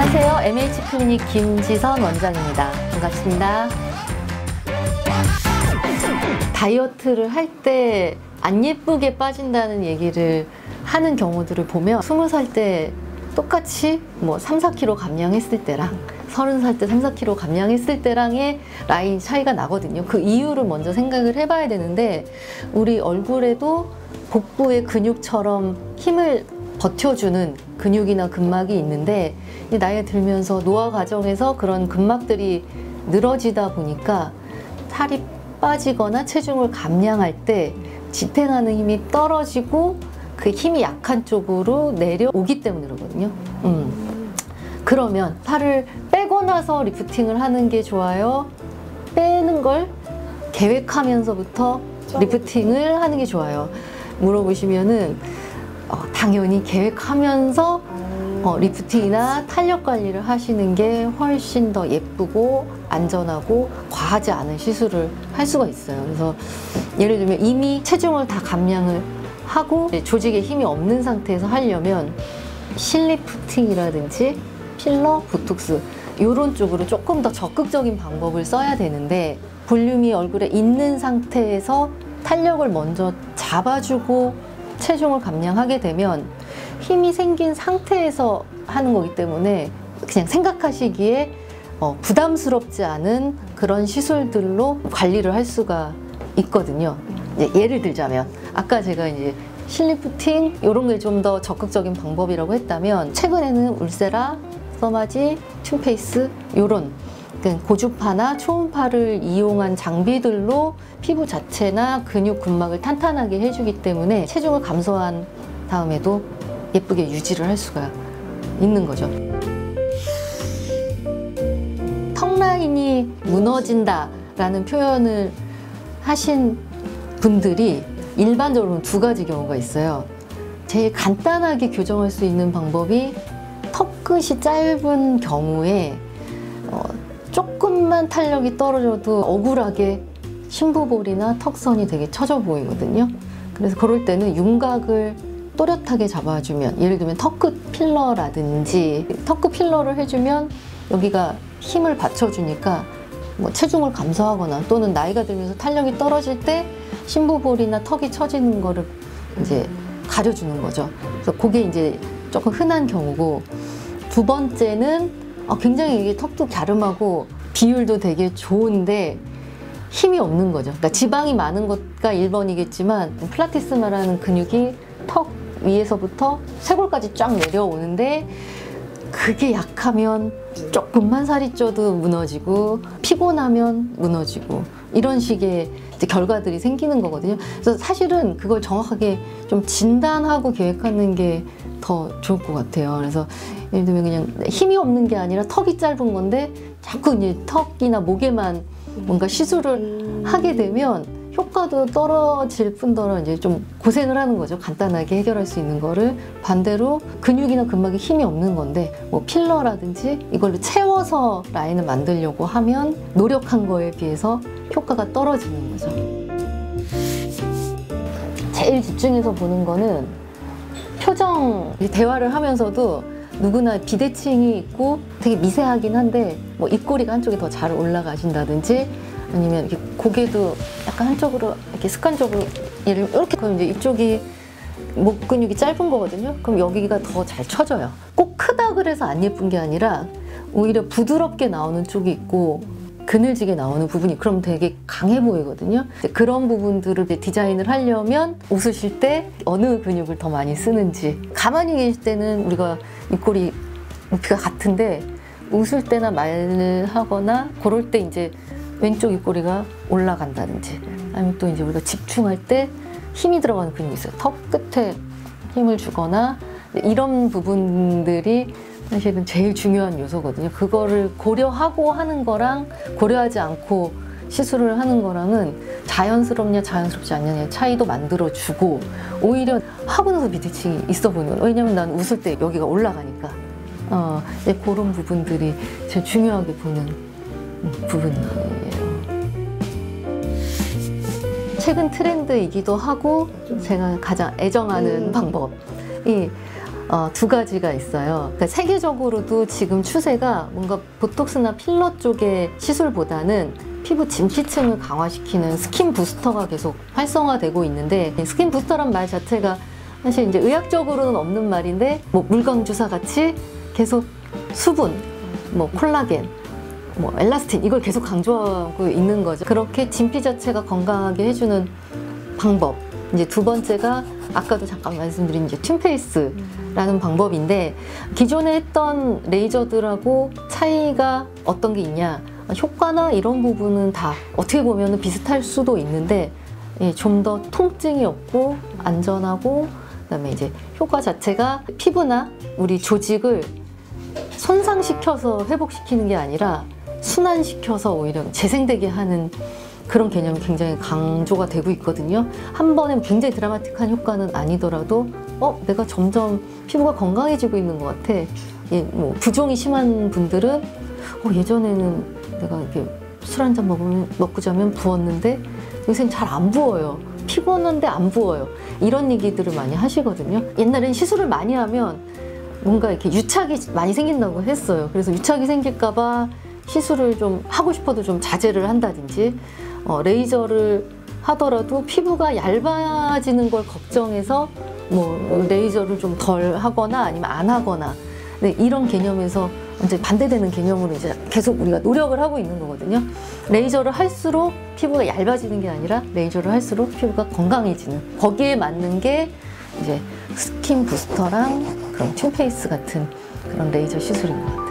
안녕하세요. MH클리닉 김지선 원장입니다. 반갑습니다. 다이어트를 할 때 안 예쁘게 빠진다는 얘기를 하는 경우들을 보면 20살 때 똑같이 뭐 3, 4kg 감량했을 때랑 30살 때 3, 4kg 감량했을 때랑의 라인 차이가 나거든요. 그 이유를 먼저 생각을 해봐야 되는데, 우리 얼굴에도 복부의 근육처럼 힘을 버텨주는 근육이나 근막이 있는데, 나이가 들면서 노화 과정에서 그런 근막들이 늘어지다 보니까 살이 빠지거나 체중을 감량할 때 지탱하는 힘이 떨어지고 그 힘이 약한 쪽으로 내려오기 때문에 그러거든요. 그러면 살을 빼고 나서 리프팅을 하는 게 좋아요? 빼는 걸 계획하면서부터 리프팅을 하는 게 좋아요? 물어보시면은 당연히 계획하면서 리프팅이나 탄력 관리를 하시는 게 훨씬 더 예쁘고 안전하고 과하지 않은 시술을 할 수가 있어요. 그래서 예를 들면 이미 체중을 다 감량을 하고 조직에 힘이 없는 상태에서 하려면 실리프팅이라든지 필러, 보톡스 이런 쪽으로 조금 더 적극적인 방법을 써야 되는데, 볼륨이 얼굴에 있는 상태에서 탄력을 먼저 잡아주고 체중을 감량하게 되면 힘이 생긴 상태에서 하는 거기 때문에 그냥 생각하시기에 부담스럽지 않은 그런 시술들로 관리를 할 수가 있거든요. 예를 들자면 아까 제가 이제 실리프팅 이런 게 좀 더 적극적인 방법이라고 했다면, 최근에는 울세라, 서마지, 튠페이스 이런 고주파나 초음파를 이용한 장비들로 피부 자체나 근육 근막을 탄탄하게 해주기 때문에 체중을 감소한 다음에도 예쁘게 유지를 할 수가 있는 거죠. 턱 라인이 무너진다 라는 표현을 하신 분들이 일반적으로 두 가지 경우가 있어요. 제일 간단하게 교정할 수 있는 방법이, 턱 끝이 짧은 경우에 조금만 탄력이 떨어져도 억울하게 심부볼이나 턱선이 되게 처져 보이거든요. 그래서 그럴 때는 윤곽을 또렷하게 잡아주면, 예를 들면 턱끝 필러라든지, 턱끝 필러를 해주면 여기가 힘을 받쳐주니까 뭐 체중을 감소하거나 또는 나이가 들면서 탄력이 떨어질 때 심부볼이나 턱이 처지는 거를 이제 가려주는 거죠. 그래서 그게 이제 조금 흔한 경우고, 두 번째는 굉장히 이게 턱도 갸름하고 비율도 되게 좋은데 힘이 없는 거죠. 그러니까 지방이 많은 것가 1번이겠지만 플라티스마라는 근육이 턱 위에서부터 쇄골까지 쫙 내려오는데, 그게 약하면 조금만 살이 쪄도 무너지고 피곤하면 무너지고 이런 식의 이제 결과들이 생기는 거거든요. 그래서 사실은 그걸 정확하게 좀 진단하고 계획하는 게 더 좋을 것 같아요. 그래서 예를 들면 그냥 힘이 없는 게 아니라 턱이 짧은 건데 자꾸 이제 턱이나 목에만 뭔가 시술을 하게 되면 효과도 떨어질 뿐더러 이제 좀 고생을 하는 거죠. 간단하게 해결할 수 있는 거를. 반대로 근육이나 근막에 힘이 없는 건데 뭐 필러라든지 이걸로 채워서 라인을 만들려고 하면 노력한 거에 비해서 효과가 떨어지는 거죠. 제일 집중해서 보는 거는 표정. 대화를 하면서도 누구나 비대칭이 있고 되게 미세하긴 한데, 뭐 입꼬리가 한쪽이 더 잘 올라가신다든지, 아니면 이렇게 고개도 약간 한쪽으로 이렇게 습관적으로 이렇게, 그럼 이제 이쪽이 목 근육이 짧은 거거든요. 그럼 여기가 더 잘 처져요. 꼭 크다 그래서 안 예쁜 게 아니라 오히려 부드럽게 나오는 쪽이 있고 그늘지게 나오는 부분이 그럼 되게 강해 보이거든요. 그런 부분들을 디자인을 하려면 웃으실 때 어느 근육을 더 많이 쓰는지, 가만히 계실 때는 우리가 입꼬리 높이가 같은데 웃을 때나 말을 하거나 그럴 때 이제 왼쪽 입꼬리가 올라간다든지, 아니면 또 이제 우리가 집중할 때 힘이 들어가는 근육이 있어요. 턱 끝에 힘을 주거나, 이런 부분들이 사실은 제일 중요한 요소거든요. 그거를 고려하고 하는 거랑 고려하지 않고 시술을 하는 거랑은 자연스럽냐 자연스럽지 않느냐의 차이도 만들어주고, 오히려 하고 나서 비대칭이 있어 보이는 거예요. 왜냐면 난 웃을 때 여기가 올라가니까. 그런 부분들이 제일 중요하게 보는 부분이에요. 최근 트렌드이기도 하고 제가 가장 애정하는 방법이 두 가지가 있어요. 그러니까 세계적으로도 지금 추세가 뭔가 보톡스나 필러 쪽의 시술보다는 피부 진피층을 강화시키는 스킨 부스터가 계속 활성화되고 있는데, 스킨 부스터란 말 자체가 사실 이제 의학적으로는 없는 말인데, 뭐 물광 주사 같이 계속 수분, 뭐 콜라겐, 뭐 엘라스틴, 이걸 계속 강조하고 있는 거죠. 그렇게 진피 자체가 건강하게 해주는 방법. 이제 두 번째가 아까도 잠깐 말씀드린 이제 튠페이스라는 방법인데, 기존에 했던 레이저들하고 차이가 어떤 게 있냐, 효과나 이런 부분은 다 어떻게 보면 비슷할 수도 있는데, 좀 더 통증이 없고 안전하고, 그다음에 이제 효과 자체가 피부나 우리 조직을 손상시켜서 회복시키는 게 아니라 순환시켜서 오히려 재생되게 하는 그런 개념이 굉장히 강조가 되고 있거든요. 한 번에 굉장히 드라마틱한 효과는 아니더라도 내가 점점 피부가 건강해지고 있는 것 같아. 뭐 부종이 심한 분들은 예전에는 내가 이렇게 술 한 잔 먹고 자면 부었는데 요새는 잘 안 부어요. 피곤한데 안 부어요. 이런 얘기들을 많이 하시거든요. 옛날엔 시술을 많이 하면 뭔가 이렇게 유착이 많이 생긴다고 했어요. 그래서 유착이 생길까봐 시술을 좀 하고 싶어도 좀 자제를 한다든지, 레이저를 하더라도 피부가 얇아지는 걸 걱정해서 뭐 레이저를 좀 덜 하거나 아니면 안 하거나, 이런 개념에서 완전 반대되는 개념으로 이제 계속 우리가 노력을 하고 있는 거거든요. 레이저를 할수록 피부가 얇아지는 게 아니라 레이저를 할수록 피부가 건강해지는, 거기에 맞는 게 이제 스킨 부스터랑 그런 튠페이스 같은 그런 레이저 시술인 것 같아요.